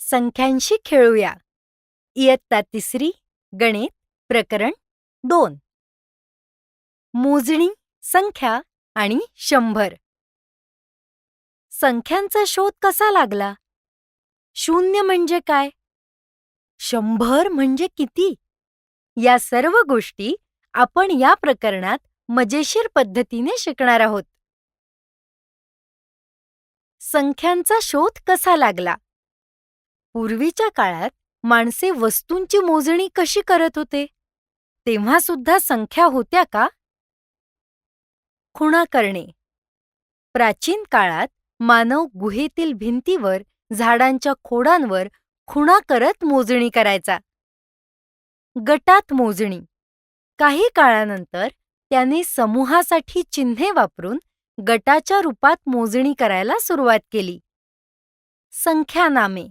संख्यांशी खेळूया. इयत्ता 3री गणित प्रकरण 2. मोजणी, संख्या आणि 100. संख्यांचा शोध कसा लागला? 0 म्हणजे काय? 100 म्हणजे किती? या सर्व गोष्टी आपण या प्रकरणात मजेशीर पद्धतीने शिकणार आहोत. संख्यांचा शोध कसा लागला? पूर्वीच्या काळात माणसे वस्तूंची मोजणी कशी करत होते? तेव्हा सुद्धा संख्या होत्या का? खुणा करणे. प्राचीन काळात मानव गुहेतील भिंतीवर, झाडांच्या खोडांवर खुणा करत मोजणी करायचा. गटात मोजणी. काही काळानंतर त्याने समूहासाठी चिन्हे वापरून गटाच्या रूपात मोजणी करायला सुरुवात केली. संख्यानामे.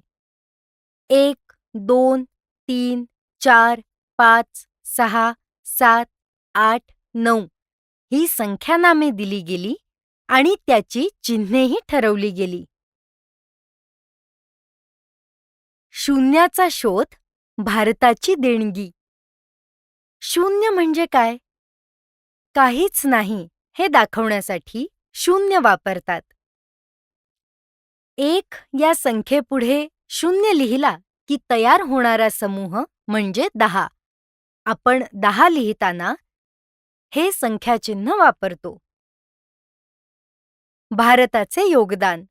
1, 2, 3, 4, 5, 6, 7, 8, 9 ही संख्यानामे दिली गेली आणि त्याची चिन्हेही ठरवली गेली. शून्याचा शोध, भारताची देणगी. 0 म्हणजे काय? काहीच नाही हे दाखवण्यासाठी 0 वापरतात. 1 या संख्येपुढे 0 लिहिला की तयार होणारा समूह म्हणजे 10. आपण 10 लिहिताना हे संख्याचिन्ह वापरतो. भारताचे योगदान.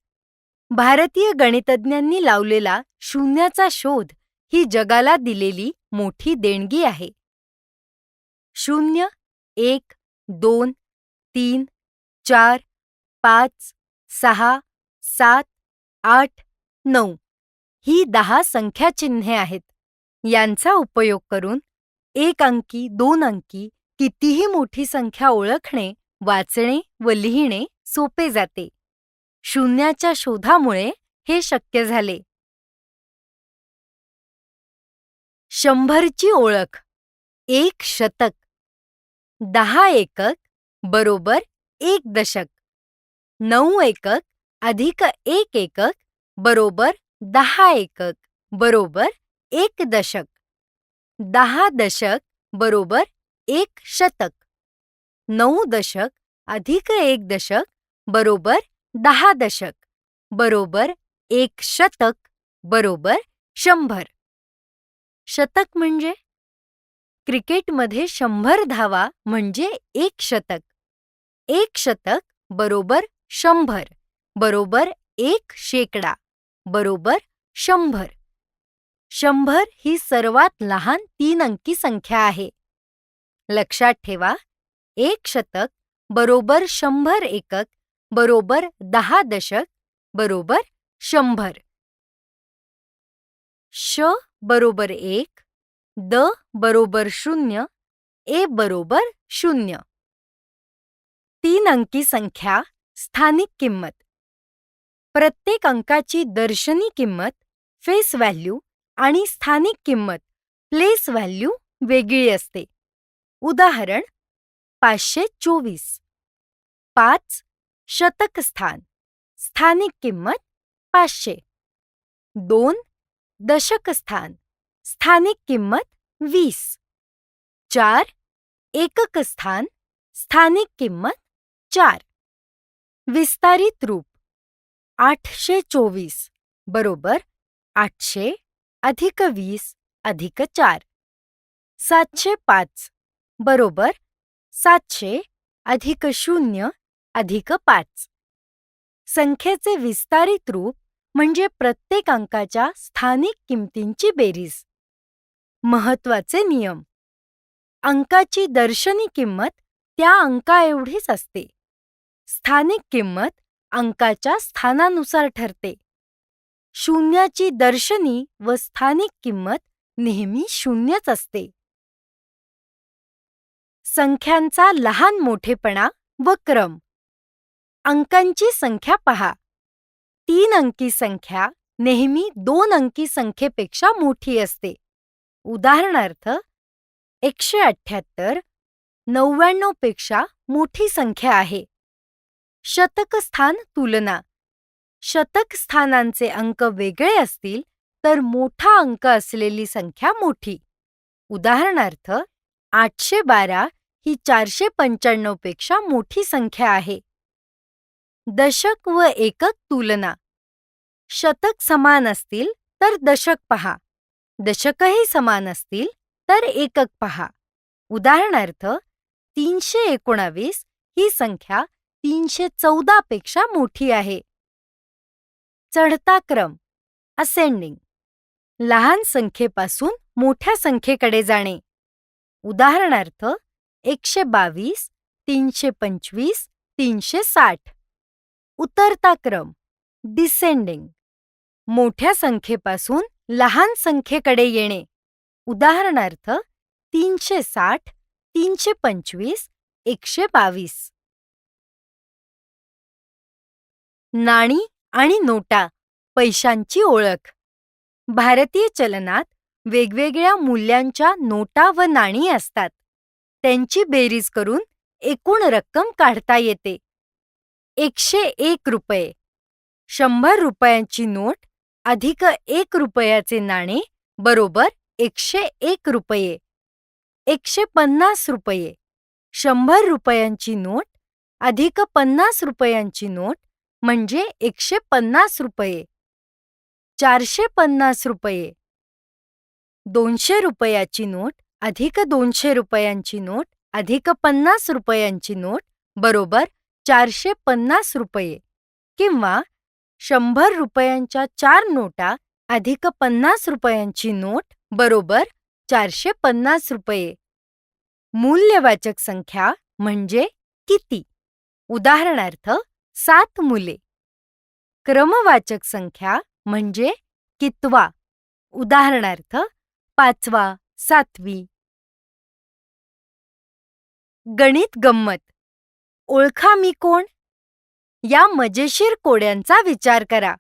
भारतीय गणितज्ञांनी लावलेला शून्याचा शोध ही जगाला दिलेली मोठी देणगी आहे. 0, 1, 2, 3, 4, 5, 6, 7, 8, 9 ही 10 संख्याचिन्हे आहेत. यांचा उपयोग करून 1 अंकी, 2 अंकी कितीही मोठी संख्या ओळखणे, वाचणे व लिहिणे सोपे जाते. शून्याच्या शोधामुळे हे शक्य झाले. 100ची ओळख. 1 शतक. 10 एकक बरोबर 1 दशक. 9 एकक अधिक 1 एकक बरोबर 10 एकक बरोबर 1 दशक. 10 दशक बरोबर 1 शतक. 9 दशक अधिक 1 दशक बरोबर 10 दशक बरोबर 1 शतक बरोबर 100. शतक म्हणजे? क्रिकेटमध्ये 100 धावा म्हणजे 1 शतक. 1 शतक बरोबर 100 बरोबर 1 शेकडा बरोबर 100. 100 ही सर्वात लहान 3 अंकी संख्या आहे. लक्षात ठेवा, 1 शतक बरोबर 100 एकक बरोबर 10 दशक बरोबर 100. श बरोबर 1, द बरोबर 0, ए बरोबर 0. 3 अंकी संख्या, स्थानिक किंमत. प्रत्येक अंकाची दर्शनी किंमत, फेस व्हॅल्यू आणि स्थानिक किंमत, प्लेस व्हॅल्यू वेगळी असते. उदाहरण 524. 5 शतक स्थान, स्थानिक किंमत 500. 2 दशक स्थान, स्थानिक किंमत 20. 4 एकक स्थान, स्थानिक किंमत 4. विस्तारित रूप. 824 बरोबर 800 अधिक 20 अधिक 4. 705 बरोबर 700 अधिक 0 अधिक 5. संख्येचे विस्तारित रूप म्हणजे प्रत्येक अंकाच्या स्थानिक किमतींची बेरीज. महत्त्वाचे नियम. अंकाची दर्शनी किंमत त्या अंकाएवढीच असते. स्थानिक किंमत अंकाच्या स्थानानुसार ठरते. शून्याची दर्शनी व स्थानिक किंमत नेहमी 0च असते. संख्यांचा लहान मोठेपणा व क्रम. अंकांची संख्या पहा. 3 अंकी संख्या नेहमी 2 अंकी संख्येपेक्षा मोठी असते. उदाहरणार्थ 178 99 पेक्षा मोठी संख्या आहे. शतक स्थान तुलना. शतक स्थानांचे अंक वेगळे असतील तर मोठा अंक असलेली संख्या मोठी. उदाहरणार्थ 812 ही 495 पेक्षा मोठी संख्या आहे. दशक व एकक तुलना. शतक समान असतील तर दशक पहा. दशकही समान असतील तर एकक पहा. उदाहरणार्थ 319 ही संख्या 314 पेक्षा मोठी आहे. चढता क्रम असेंडिंग. लहान संख्येपासून मोठ्या संख्येकडे जाणे. उदाहरणार्थ 122, 325, 360. उतरता क्रम डिसेंडिंग. मोठ्या संख्येपासून लहान संख्येकडे येणे. उदाहरणार्थ 360, 325, 122. नाणी आणि नोटा, पैशांची ओळख. भारतीय चलनात वेगवेगळ्या मूल्यांच्या नोटा व नाणी असतात. त्यांची बेरीज करून एकूण रक्कम काढता येते. 101 रुपये. 100 रुपयांची नोट अधिक 1 रुपयाचे नाणे बरोबर 101 रुपये. 150 रुपये. 100 रुपयांची नोट अधिक 50 रुपयांची नोट म्हणजे 150 रुपये. 450 रुपये. 200 रुपयाची नोट अधिक 200 रुपयांची नोट अधिक 50 रुपयांची नोट बरोबर 450 रुपये. किंवा 100 रुपयांच्या 4 नोटा अधिक 50 रुपयांची नोट बरोबर 450 रुपये. मूल्यवाचक संख्या म्हणजे किती? उदाहरणार्थ 7 मुले. क्रमवाचक संख्या म्हणजे कितवा? उदाहरणार्थ 5वा, 7वी. गणित गंमत. ओळखा मी कोण? या मजेशीर कोड्यांचा विचार करा.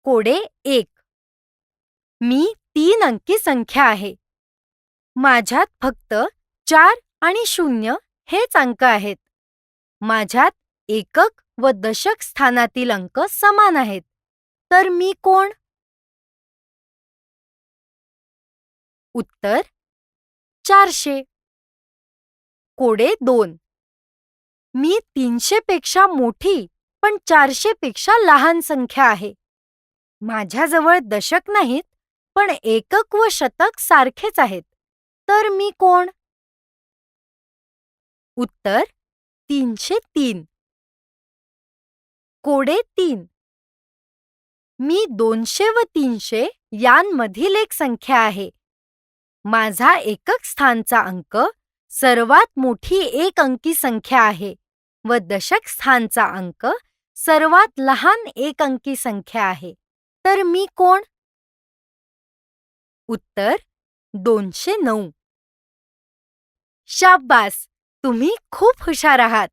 कोडे 1. मी 3 अंकी संख्या आहे. माझ्यात फक्त 4 आणि 0 हेच अंक आहेत. माझ्यात एकक व दशक स्थानातील अंक समान आहेत. तर मी कोण? उत्तर 400. कोडे 2. मी 300 पेक्षा मोठी पण 400 पेक्षा लहान संख्या आहे. माझ्याजवळ दशक नाहीत पण एकक व शतक सारखेच आहेत. तर मी कोण? उत्तर 303. कोडे 3. मी 200 व 300 यांमधील एक संख्या आहे. माझा एकक स्थानचा अंक सर्वात मोठी एक अंकी संख्या आहे व दशक स्थानचा अंक सर्वात लहान एक अंकी संख्या आहे. तर मी कोण? उत्तर 209. शाब्बास, तुम्ही खूप हुशार आहात.